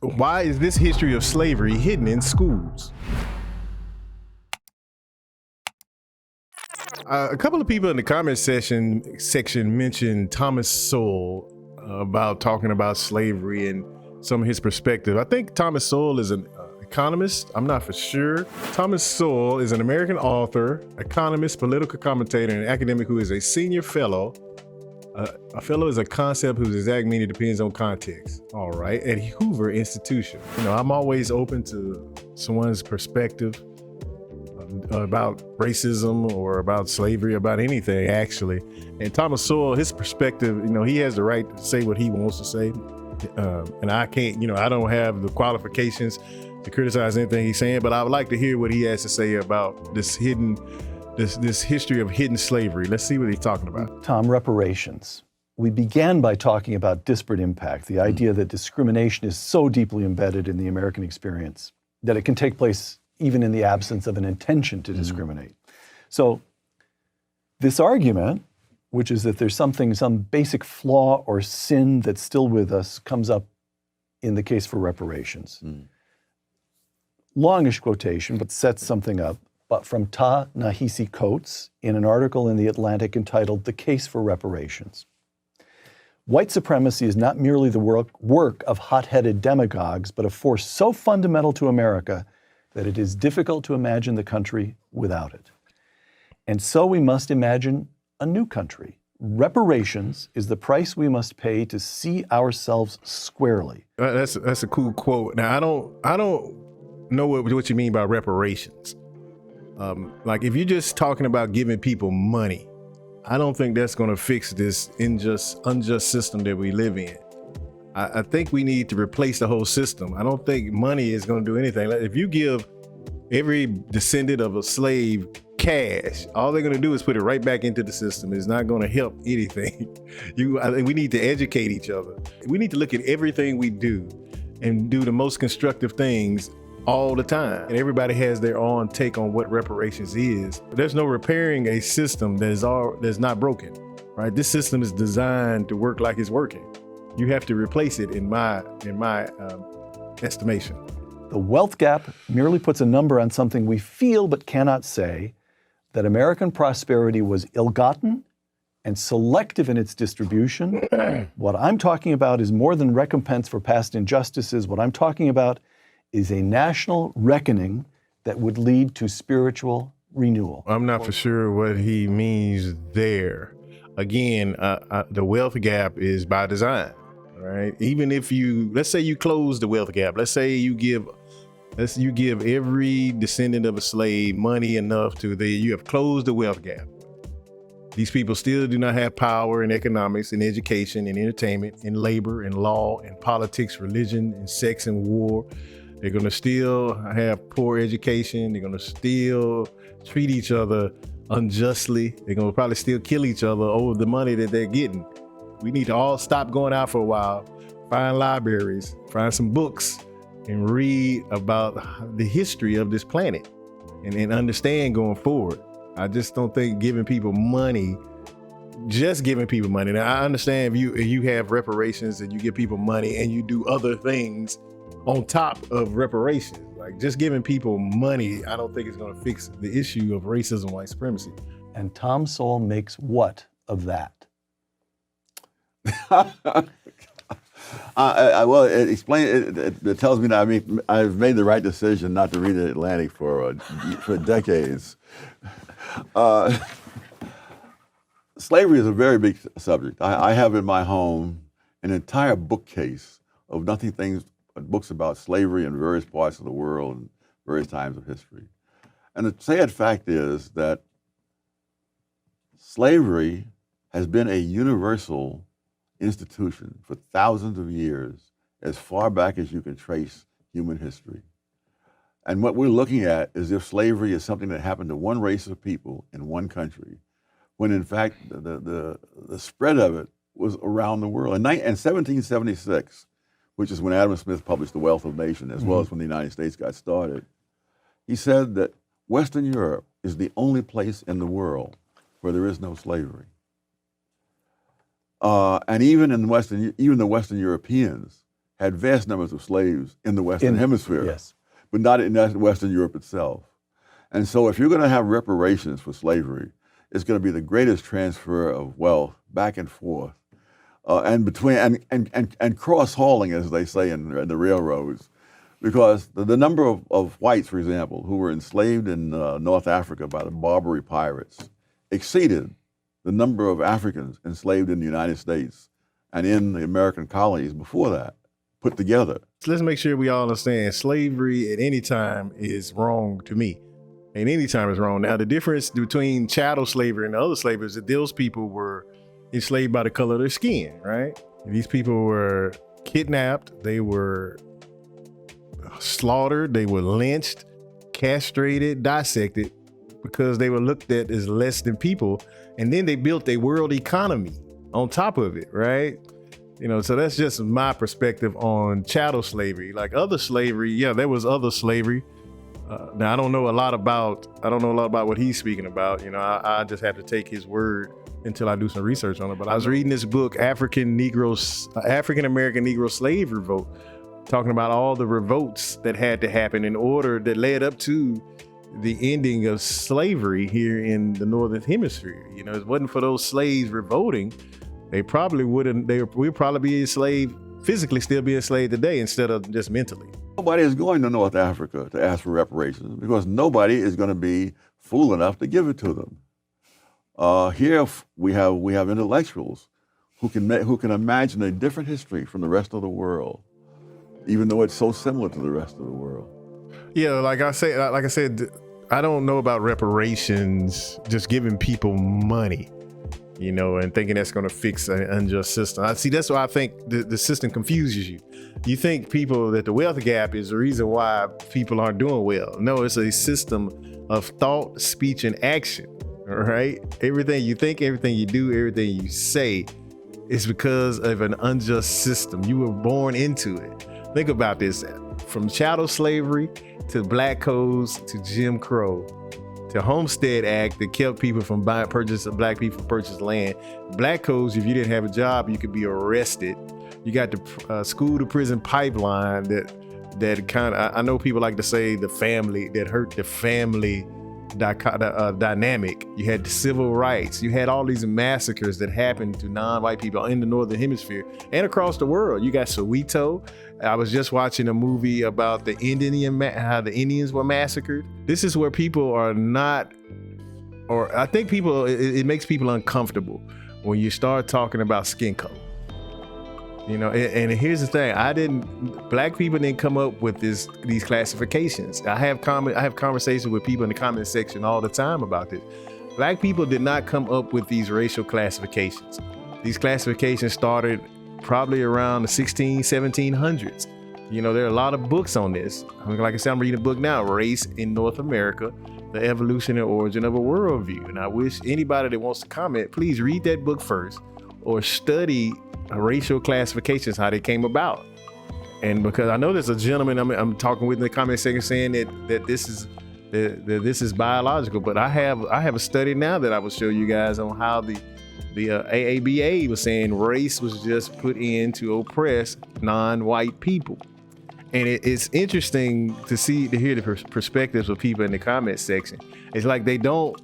Why is this history of slavery hidden in schools? A couple of people in the comment section mentioned Thomas Sowell about talking about slavery and some of his perspective. I think Thomas Sowell is an economist. I'm not for sure. Thomas Sowell is an American author, economist, political commentator, and academic who is a senior fellow. A fellow is a concept whose exact meaning depends on context. All right, at Hoover Institution. I'm always open to someone's perspective about racism or about slavery, about anything actually. And Thomas Sowell, his perspective, he has the right to say what he wants to say. And I can't, I don't have the qualifications to criticize anything he's saying, but I would like to hear what he has to say about this history of hidden slavery. Let's see what he's talking about. Tom, reparations. We began by talking about disparate impact, the idea that discrimination is so deeply embedded in the American experience that it can take place even in the absence of an intention to discriminate. So this argument, which is that there's some basic flaw or sin that's still with us, comes up in the case for reparations. Longish quotation, but sets something up. But from Ta-Nehisi Coates in an article in The Atlantic entitled "The Case for Reparations." White supremacy is not merely the work of hot-headed demagogues, but a force so fundamental to America that it is difficult to imagine the country without it. And so we must imagine a new country. Reparations is the price we must pay to see ourselves squarely. That's a cool quote. Now, I don't know what you mean by reparations. Like if you're just talking about giving people money, I don't think that's going to fix this unjust system that we live in. I think we need to replace the whole system. I don't think money is going to do anything. Like if you give every descendant of a slave cash, all they're going to do is put it right back into the system. It's not going to help anything. I think we need to educate each other. We need to look at everything we do and do the most constructive things all the time. And everybody has their own take on what reparations is. There's no repairing a system that's not broken, right? This system is designed to work like it's working. You have to replace it in my estimation. The wealth gap merely puts a number on something we feel but cannot say, that American prosperity was ill-gotten and selective in its distribution. What I'm talking about is more than recompense for past injustices. What I'm talking about is a national reckoning that would lead to spiritual renewal. I'm not for sure what he means there. Again, the wealth gap is by design, right? Even if let's say you close the wealth gap, let's say you give every descendant of a slave money enough you have closed the wealth gap. These people still do not have power in economics, in education, in entertainment, in labor, in law, in politics, religion, in sex and war. They're gonna still have poor education. They're gonna still treat each other unjustly. They're gonna probably still kill each other over the money that they're getting. We need to all stop going out for a while, find libraries, find some books, and read about the history of this planet and understand going forward. I just don't think giving people money, just giving people money. Now, I understand if you have reparations and you give people money and you do other things on top of reparations. Like just giving people money, I don't think it's going to fix the issue of racism, white supremacy. And Tom Sowell makes what of that? Well, it tells me that I've made the right decision not to read The Atlantic for decades. Slavery is a very big subject. I have in my home an entire bookcase of books about slavery in various parts of the world and various times of history. And the sad fact is that slavery has been a universal institution for thousands of years, as far back as you can trace human history. And what we're looking at is if slavery is something that happened to one race of people in one country, when in fact the spread of it was around the world. In 1776, which is when Adam Smith published The Wealth of Nations, as well as when the United States got started, he said that Western Europe is the only place in the world where there is no slavery. And even the Western Europeans had vast numbers of slaves in the Western Hemisphere, Yes. but not in Western Europe itself. And so if you're going to have reparations for slavery, it's going to be the greatest transfer of wealth back and forth, and between and cross hauling, as they say in the railroads, because the number of whites, for example, who were enslaved in North Africa by the Barbary pirates exceeded the number of Africans enslaved in the United States and in the American colonies before that, put together. Let's make sure we all understand slavery at any time is wrong to me. And any time is wrong. Now, the difference between chattel slavery and other slavery is that those people were enslaved by the color of their skin, right? These people were kidnapped, they were slaughtered, they were lynched, castrated, dissected, because they were looked at as less than people. And then they built a world economy on top of it, right? You know, so that's just my perspective on chattel slavery. Like other slavery, yeah, there was other slavery. Now I don't know a lot about what he's speaking about. You know, I just have to take his word until I do some research on it. But I was reading this book, African American Negro Slave Revolt, talking about all the revolts that had to happen in order that led up to the ending of slavery here in the Northern Hemisphere. You know, if it wasn't for those slaves revolting, they probably wouldn't. We'd probably be enslaved, physically still be enslaved today instead of just mentally. Nobody is going to North Africa to ask for reparations because nobody is going to be fool enough to give it to them. Here we have intellectuals who can imagine a different history from the rest of the world, even though it's so similar to the rest of the world. Yeah, like I said, I don't know about reparations, just giving people money, you know, and thinking that's going to fix an unjust system. That's why I think the system confuses you. You think that the wealth gap is the reason why people aren't doing well. No, it's a system of thought, speech, and action, all right? Everything you think, everything you do, everything you say is because of an unjust system. You were born into it. Think about this, from chattel slavery to black codes to Jim Crow to Homestead Act that kept people from black people purchase land. Black codes, if you didn't have a job, you could be arrested. You got the school to prison pipeline that kind of, I know people like to say the family, that hurt the family dynamic. You had the civil rights. You had all these massacres that happened to non-white people in the Northern Hemisphere and across the world. You got Soweto. I was just watching a movie about how the Indians were massacred. This is where people are not, or I think it makes people uncomfortable when you start talking about skin color. You know, and here's the thing: black people didn't come up with these classifications. I have conversations with people in the comment section all the time about this. Black people did not come up with these racial classifications. These classifications started probably around the 1700s. You know, there are a lot of books on this. Like I said, I'm reading a book now, Race in North America, The Evolution and Origin of a Worldview. And I wish anybody that wants to comment, please read that book first or study racial classifications, how they came about. And because I know there's a gentleman I'm talking with in the comment section saying that this is biological, but I have a study now that I will show you guys on how the AABA was saying race was just put in to oppress non-white people. And it's interesting to hear the perspectives of people in the comment section. It's like they don't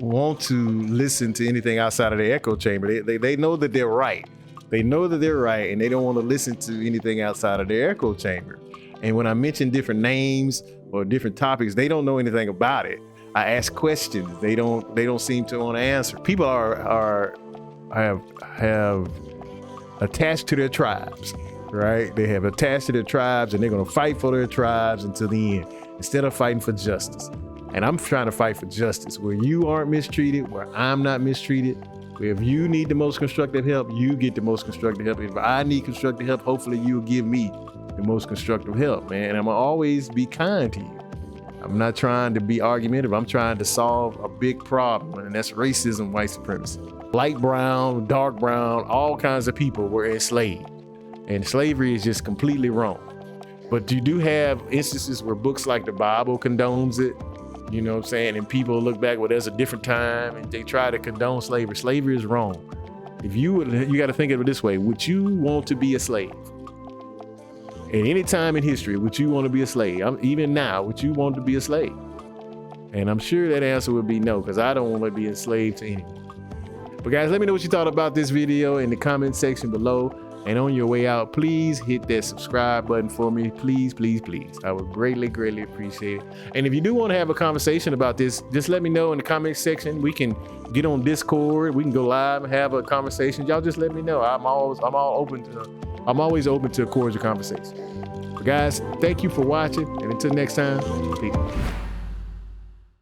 want to listen to anything outside of their echo chamber. They know that they're right. They know that they're right, and they don't want to listen to anything outside of their echo chamber. And when I mention different names or different topics, they don't know anything about it. I ask questions. They don't seem to want to answer. People have attached to their tribes, right? They have attached to their tribes, and they're going to fight for their tribes until the end, instead of fighting for justice. And I'm trying to fight for justice, where you aren't mistreated, where I'm not mistreated. Where if you need the most constructive help, you get the most constructive help. If I need constructive help, hopefully you'll give me the most constructive help, man. And I'm gonna always be kind to you. I'm not trying to be argumentative. I'm trying to solve a big problem, and that's racism, white supremacy. Light brown, dark brown, all kinds of people were enslaved. And slavery is just completely wrong. But you do have instances where books like the Bible condones it. You know what I'm saying? And people look back, well, there's a different time, and they try to condone slavery. Slavery is wrong. You got to think of it this way. Would you want to be a slave? At any time in history, would you want to be a slave? Even now, would you want to be a slave? And I'm sure that answer would be no, because I don't want to be enslaved to anyone. But guys, let me know what you thought about this video in the comment section below. And on your way out, please hit that subscribe button for me. Please, please, please. I would greatly, greatly appreciate it. And if you do want to have a conversation about this, just let me know in the comment section. We can get on Discord. We can go live and have a conversation. Y'all just let me know. I'm always open to a cordial conversation. But guys, thank you for watching. And until next time, peace.